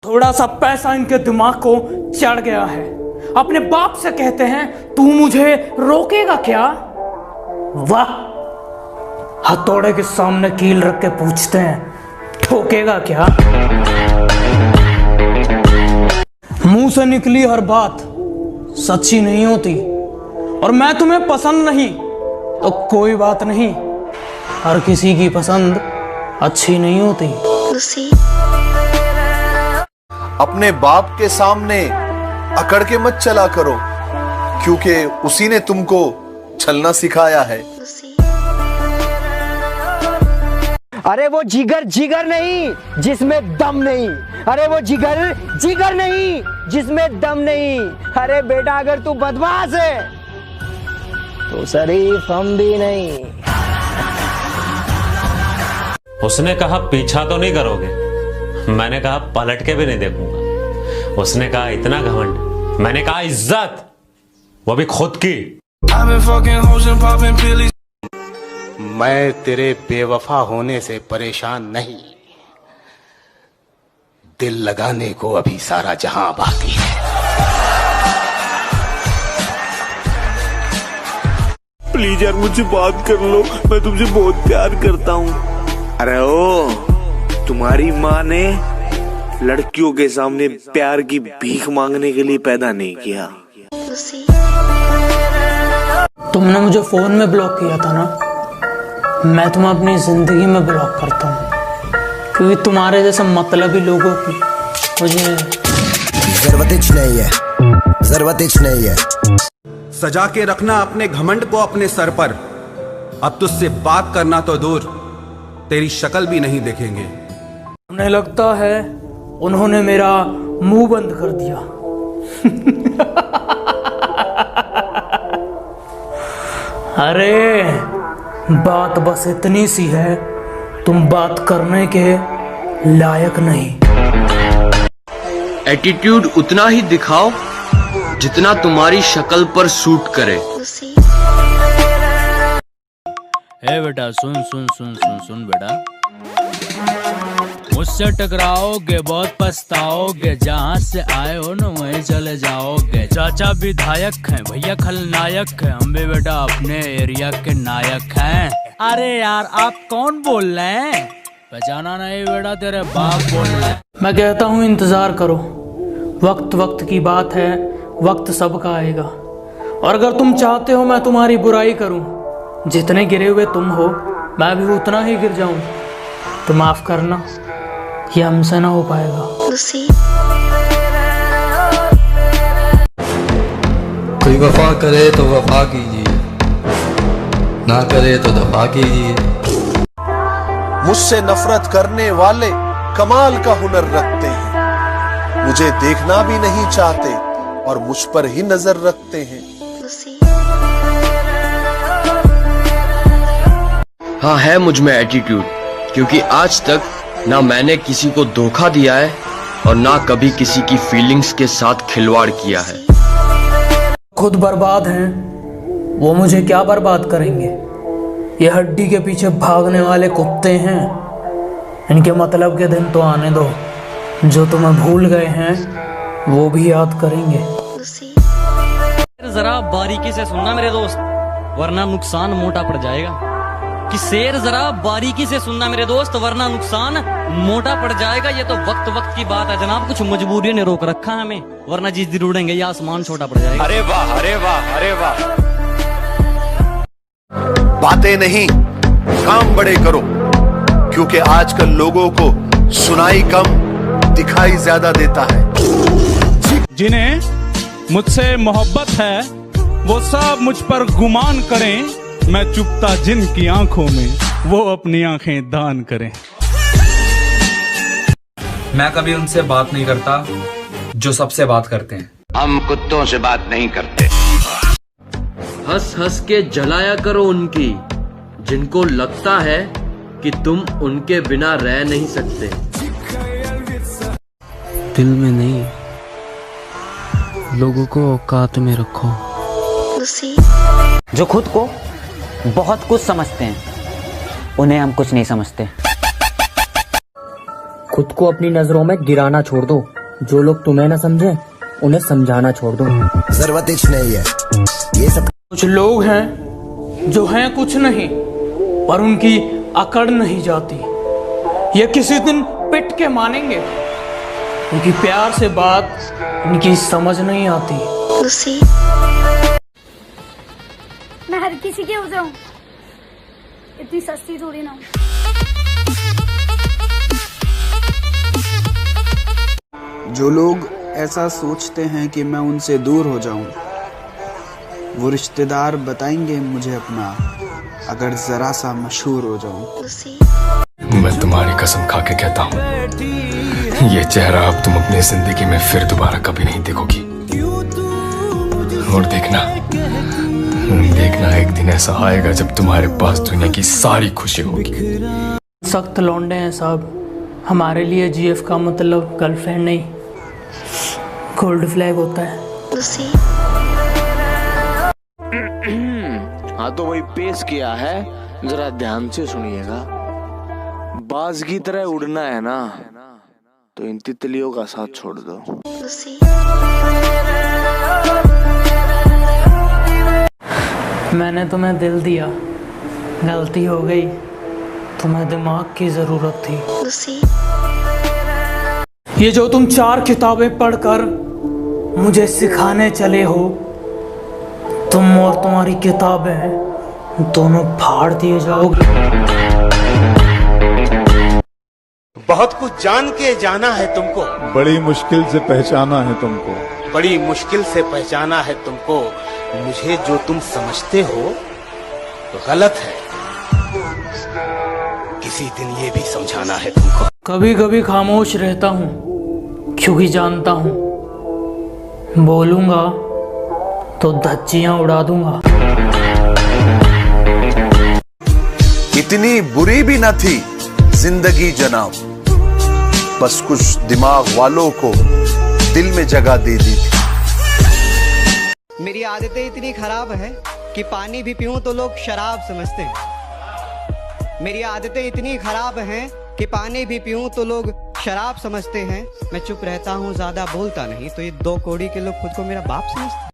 थोड़ा सा पैसा इनके दिमाग को चढ़ गया है। अपने बाप से कहते हैं तू मुझे रोकेगा क्या? वाह, हथौड़े के सामने कील रख के पूछते हैं ठोकेगा क्या? मुंह से निकली हर बात सच्ची नहीं होती, और मैं तुम्हें पसंद नहीं तो कोई बात नहीं, हर किसी की पसंद अच्छी नहीं होती। अपने बाप के सामने अकड़ के मत चला करो, क्योंकि उसी ने तुमको छलना सिखाया है। अरे वो जिगर जिगर नहीं जिसमें दम नहीं, अरे वो जिगर जिगर नहीं जिसमें दम नहीं। अरे बेटा अगर तू बदमाश है तो शरीफ हम भी नहीं। उसने कहा पीछा तो नहीं करोगे, मैंने कहा पलट के भी नहीं देखूंगा। उसने कहा इतना घमंड, मैंने कहा इज्जत, वो भी खुद की। मैं तेरे बेवफा होने से परेशान नहीं, दिल लगाने को अभी सारा जहां बाकी है। प्लीज यार मुझसे बात कर लो, मैं तुमसे बहुत प्यार करता हूँ। अरे ओ, तुम्हारी माँ ने लड़कियों के सामने प्यार की भीख मांगने के लिए पैदा नहीं किया। तुमने मुझे फोन में ब्लॉक किया था ना, मैं तुम्हें अपनी जिंदगी में ब्लॉक करता हूँ, क्योंकि तुम्हारे जैसे मतलबी लोगों की मुझे जरूरत नहीं है। सजा के रखना अपने घमंड को अपने सर पर, अब तुझसे बात करना तो दूर, तेरी शक्ल भी नहीं देखेंगे। उन्हें लगता है उन्होंने मेरा मुंह बंद कर दिया। अरे बात बस इतनी सी है, तुम बात करने के लायक नहीं। एटीट्यूड उतना ही दिखाओ जितना तुम्हारी शक्ल पर सूट करे। ए बेटा सुन सुन सुन सुन सुन बेटा, मुझसे टकराओगे बहुत पछताओगे, जहाँ से आए हो ना वहीं चले जाओगे। चाचा विधायक हैं, भैया खलनायक हैं, हम भी बेटा अपने एरिया के नायक हैं। अरे यार आप कौन बोल रहे हैं? पहचाना नहीं बेटा, तेरे बाप बोल रहे हैं। मैं कहता हूँ इंतजार करो, वक्त वक्त की बात है, वक्त सबका आएगा। और अगर तुम चाहते हो मैं तुम्हारी बुराई करूं, जितने गिरे हुए तुम हो मैं भी उतना ही गिर जाऊं, तो माफ करना, ये हमसे ना हो पाएगा। कोई वफा करे तो वफा कीजिए, ना करे तो दफा कीजिए। मुझसे नफरत करने वाले कमाल का हुनर रखते हैं, मुझे देखना भी नहीं चाहते और मुझ पर ही नजर रखते हैं। हाँ है मुझ में एटीट्यूड, क्योंकि आज तक ना मैंने किसी को धोखा दिया है और ना कभी किसी की फीलिंग्स के साथ खिलवाड़ किया है। खुद बर्बाद हैं, वो मुझे क्या बर्बाद करेंगे? ये हड्डी के पीछे भागने वाले कुत्ते हैं, इनके मतलब के दिन तो आने दो, जो तुम्हें भूल गए हैं वो भी याद करेंगे। जरा बारीकी से सुनना मेरे दोस्त, वरना नुकसान मोटा पड़ जाएगा। कि शेर जरा बारीकी से सुनना मेरे दोस्त, वरना नुकसान मोटा पड़ जाएगा। ये तो वक्त वक्त की बात है जनाब, कुछ मजबूरी ने रोक रखा है हमें, वरना जिस दिन उड़ेंगे ये आसमान छोटा पड़ जाएगा। अरे वाह अरे वाह अरे वाह। बातें नहीं काम बड़े करो, क्योंकि आजकल लोगों को सुनाई कम दिखाई ज्यादा देता है। जिन्हें मुझसे मोहब्बत है वो सब मुझ पर गुमान करें, मैं चुपता जिनकी आंखों में वो अपनी आंखें दान करें। मैं कभी उनसे बात नहीं करता जो सबसे बात करते हैं। हम कुत्तों से बात नहीं करते। हंस हंस के जलाया करो उनकी, जिनको लगता है कि तुम उनके बिना रह नहीं सकते। दिल में नहीं, लोगों को औकात में रखो। जो खुद को बहुत कुछ समझते हैं, उन्हें हम कुछ नहीं समझते। खुद को अपनी नजरों में गिराना छोड़ दो। जो लोग तुम्हें ना समझे उन्हें समझाना छोड़ दो। जरूरत कुछ नहीं है, ये सब कुछ लोग हैं जो हैं कुछ नहीं, पर उनकी अकड़ नहीं जाती। ये किसी दिन पिट के मानेंगे, उनकी प्यार से बात उनकी समझ नहीं आती। मैं हर किसी के हो जाऊं, इतनी सस्ती थोड़ी ना हूं। जो लोग ऐसा सोचते हैं कि मैं उनसे दूर हो जाऊं, वो रिश्तेदार बताएंगे मुझे अपना अगर जरा सा मशहूर हो जाऊं। मैं तुम्हारी कसम खा के कहता हूँ, ये चेहरा अब तुम अपनी जिंदगी में फिर दोबारा कभी नहीं देखोगी। और देखना एक दिन ऐसा आएगा जब तुम्हारे पास दुनिया की सारी खुशी होगी। सख्त लौंडे हैं साहब, हमारे लिए जीएफ का मतलब गर्लफ्रेंड नहीं, गोल्ड फ्लैग होता है। हाँ तो वही पेश किया है, जरा ध्यान से सुनिएगा। बाज की तरह उड़ना है ना, तो इन तितलियों का साथ छोड़ दो। मैंने तुम्हें दिल दिया, गलती हो गई, तुम्हें दिमाग की जरूरत थी। ये जो तुम 4 किताबें पढ़कर मुझे सिखाने चले हो, तुम और तुम्हारी किताबें दोनों फाड़ दिए जाओगे। बहुत कुछ जान के जाना है तुमको, बड़ी मुश्किल से पहचाना है तुमको, बड़ी मुश्किल से पहचाना है तुमको। मुझे जो तुम समझते हो तो गलत है, किसी दिन ये भी समझाना है तुमको। कभी कभी खामोश रहता हूँ क्योंकि जानता हूँ बोलूंगा तो धज्जियां उड़ा दूंगा। इतनी बुरी भी न थी जिंदगी जनाब, बस कुछ दिमाग वालों को दिल में जगह दे दी थी। मेरी आदतें इतनी खराब है कि पानी भी पीऊं तो लोग शराब समझते हैं। मेरी आदतें इतनी खराब हैं कि पानी भी पीऊं तो लोग शराब समझते हैं। मैं चुप रहता हूँ, ज्यादा बोलता नहीं, तो ये 2 कौड़ी के लोग खुद को मेरा बाप समझते हैं।